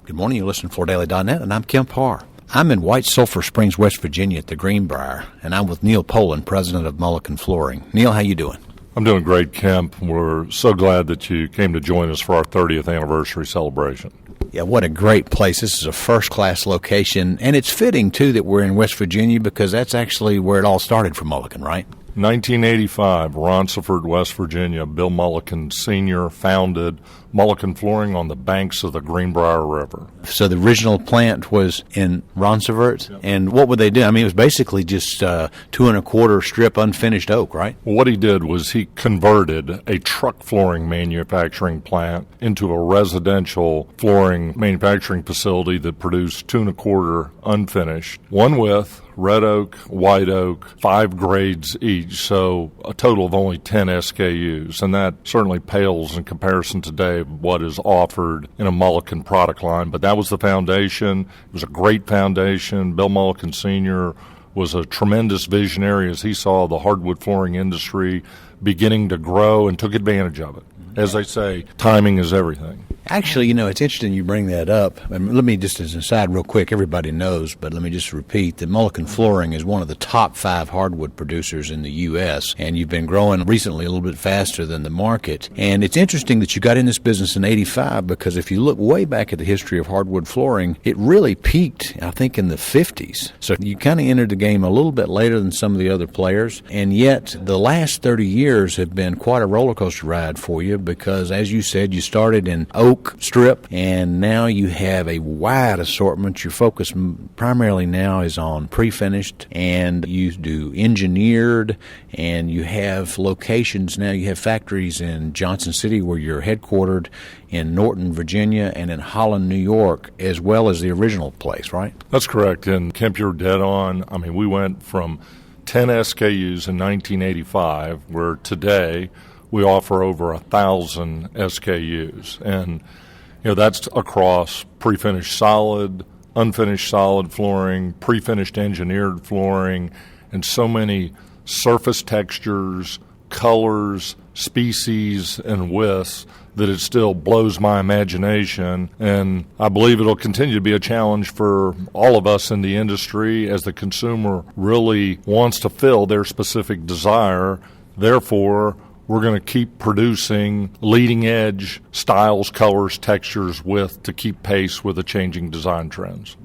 Good morning, you're listening to FloorDaily.net, and I'm Kemp Harr. I'm in White Sulphur Springs, West Virginia at the Greenbriar, and I'm with Neil Poland, president of Mullican Flooring. Neil, how you doing? I'm doing great, Kemp. We're so glad that you came to join us for our 30th anniversary celebration. Yeah, what a great place. This is a first-class location, and it's fitting, too, that we're in West Virginia because that's actually where it all started for Mullican, right? 1985, Ronceverte, West Virginia. Bill Mullican Sr. founded Mullican Flooring on the banks of the Greenbriar River. So the original plant was in Ronceverte, yep. And what would they do? I mean, it was basically just 2 1/4 strip unfinished oak, right? Well, what he did was he converted a truck flooring manufacturing plant into a residential flooring manufacturing facility that produced 2 1/4 unfinished, one width, red oak, white oak, 5 grades each, so a total of only 10 SKUs, and that certainly pales in comparison today of what is offered in a Mullican product line. But that was the foundation. It was a great foundation. Bill Mullican Sr. was a tremendous visionary as he saw the hardwood flooring industry beginning to grow and took advantage of it. As they say, timing is everything. Actually, you know, it's interesting you bring that up. And let me just, as an aside real quick, everybody knows, but let me just repeat that Mullican Flooring is one of the top 5 hardwood producers in the U.S., and you've been growing recently a little bit faster than the market. And it's interesting that you got in this business in 85 because if you look way back at the history of hardwood flooring, it really peaked, I think, in the 50s. So you kind of entered the game a little bit later than some of the other players, and yet the last 30 years have been quite a roller coaster ride for you because, as you said, you started in oak strip, and now you have a wide assortment. Your focus primarily now is on pre-finished, and you do engineered, and you have locations now. You have factories in Johnson City where you're headquartered, in Norton, Virginia, and in Holland, New York, as well as the original place, right? That's correct, and Kemp, you're dead on. I mean, we went from 10 SKUs in 1985, where today we offer over 1,000 SKUs, and that's across pre-finished solid, unfinished solid flooring, pre-finished engineered flooring, and so many surface textures, colors, species, and widths that it still blows my imagination. And I believe it'll continue to be a challenge for all of us in the industry as the consumer really wants to fill their specific desire. Therefore, we're going to keep producing leading-edge styles, colors, textures, width to keep pace with the changing design trends.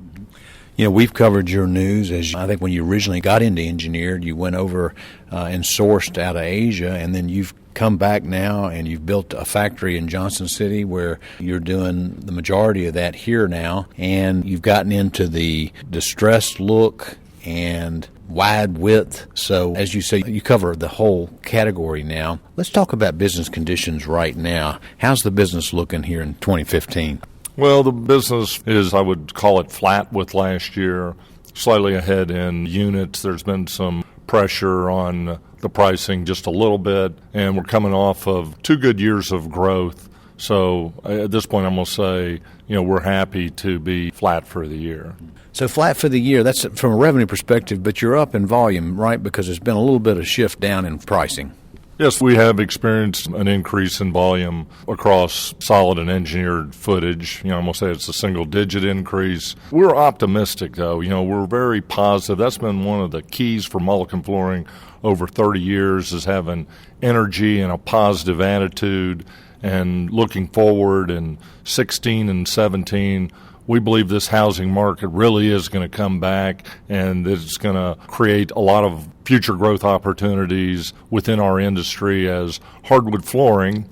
You know, we've covered your news as I think when you originally got into engineered, you went over and sourced out of Asia, and then you've come back now and you've built a factory in Johnson City where you're doing the majority of that here now, and you've gotten into the distressed look and wide width. So, as you say, you cover the whole category now. Let's talk about business conditions right now. How's the business looking here in 2015? Well, the business is, I would call it flat with last year, slightly ahead in units. There's been some pressure on the pricing just a little bit, and we're coming off of 2 good years of growth. So at this point, I'm going to say, we're happy to be flat for the year. So flat for the year, that's from a revenue perspective, but you're up in volume, right? Because there's been a little bit of shift down in pricing. Yes, we have experienced an increase in volume across solid and engineered footage. I'm going to say it's a single-digit increase. We're optimistic, though. We're very positive. That's been one of the keys for Mullican Flooring over 30 years is having energy and a positive attitude. And looking forward in 16 and 17, we believe this housing market really is going to come back, and it's going to create a lot of future growth opportunities within our industry as hardwood flooring,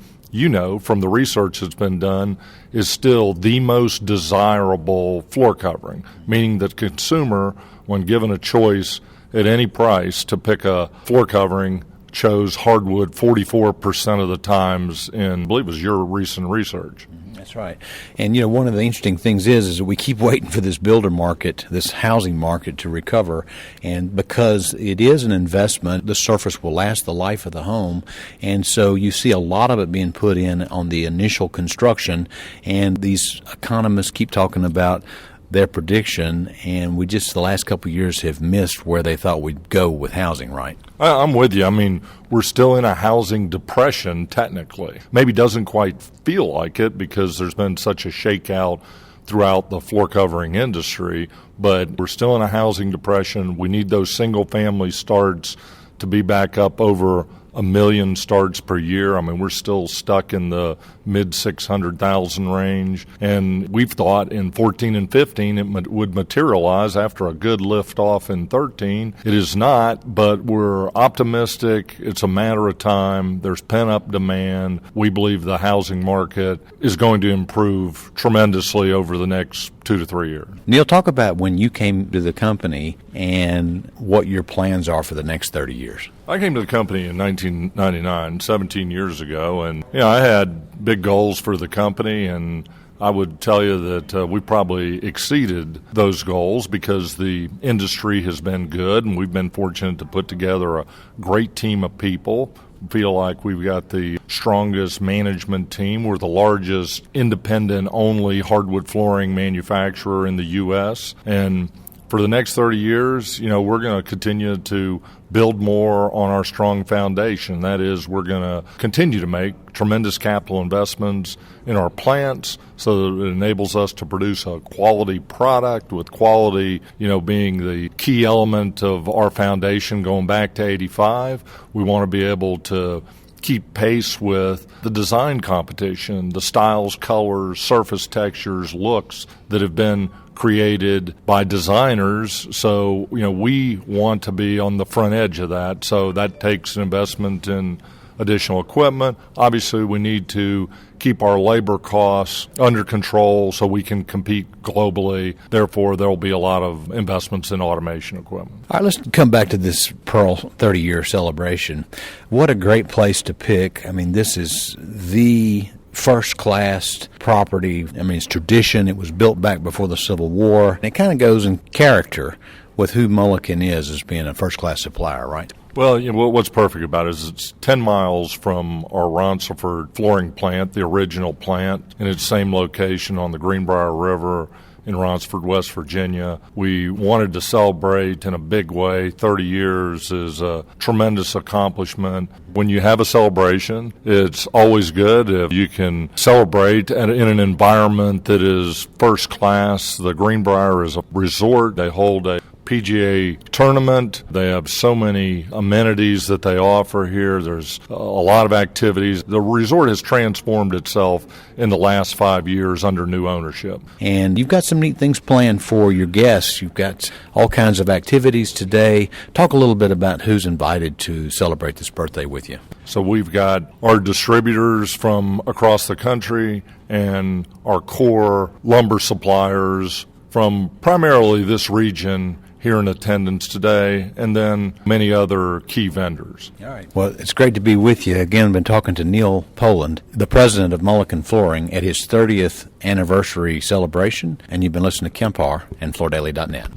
from the research that's been done, is still the most desirable floor covering, meaning that consumer, when given a choice at any price to pick a floor covering, chose hardwood 44% of the times in, I believe it was your recent research. That's right. And, one of the interesting things is that we keep waiting for this builder market, this housing market to recover. And because it is an investment, the surface will last the life of the home. And so you see a lot of it being put in on the initial construction. And these economists keep talking about their prediction, and we just the last couple of years have missed where they thought we'd go with housing, right? I'm with you. I mean, we're still in a housing depression technically. Maybe doesn't quite feel like it because there's been such a shakeout throughout the floor covering industry, but we're still in a housing depression. We need those single-family starts to be back up over 1 million starts per year. I mean, we're still stuck in the mid 600,000 range, and we've thought in 14 and 15 it would materialize after a good lift off in 13. It is not, but we're optimistic. It's a matter of time. There's pent-up demand. We believe the housing market is going to improve tremendously over the next 2 to 3 years. Neil, talk about when you came to the company and what your plans are for the next 30 years. I came to the company in 1999, 17 years ago, and I had big goals for the company, and I would tell you that we probably exceeded those goals because the industry has been good, and we've been fortunate to put together a great team of people. Feel like we've got the strongest management team. We're the largest independent-only hardwood flooring manufacturer in the U.S., and for the next 30 years, we're going to continue to build more on our strong foundation. That is, we're going to continue to make tremendous capital investments in our plants so that it enables us to produce a quality product, with quality, being the key element of our foundation going back to 85. We want to be able to keep pace with the design competition, the styles, colors, surface textures, looks that have been created by designers. So, we want to be on the front edge of that. So that takes an investment in additional equipment. Obviously, we need to keep our labor costs under control so we can compete globally. Therefore, there will be a lot of investments in automation equipment. All right, let's come back to this Pearl 30-year celebration. What a great place to pick. I mean, this is the first-class property. I mean, it's tradition. It was built back before the Civil War. It kind of goes in character with who Mullican is as being a first-class supplier, right? Well, what's perfect about it is it's 10 miles from our Ronceverte flooring plant, the original plant, in its same location on the Greenbriar River in Ronceverte, West Virginia. We wanted to celebrate in a big way. 30 years is a tremendous accomplishment. When you have a celebration, it's always good if you can celebrate in an environment that is first class. The Greenbriar is a resort. They hold a PGA tournament. They have so many amenities that they offer here. There's a lot of activities. The resort has transformed itself in the last 5 years under new ownership. And you've got some neat things planned for your guests. You've got all kinds of activities today. Talk a little bit about who's invited to celebrate this birthday with you. So we've got our distributors from across the country and our core lumber suppliers from primarily this region here in attendance today, and then many other key vendors. All right. Well, it's great to be with you. Again, I've been talking to Neil Poland, the president of Mullican Flooring, at his 30th anniversary celebration, and you've been listening to Kemp Harr and FloorDaily.net.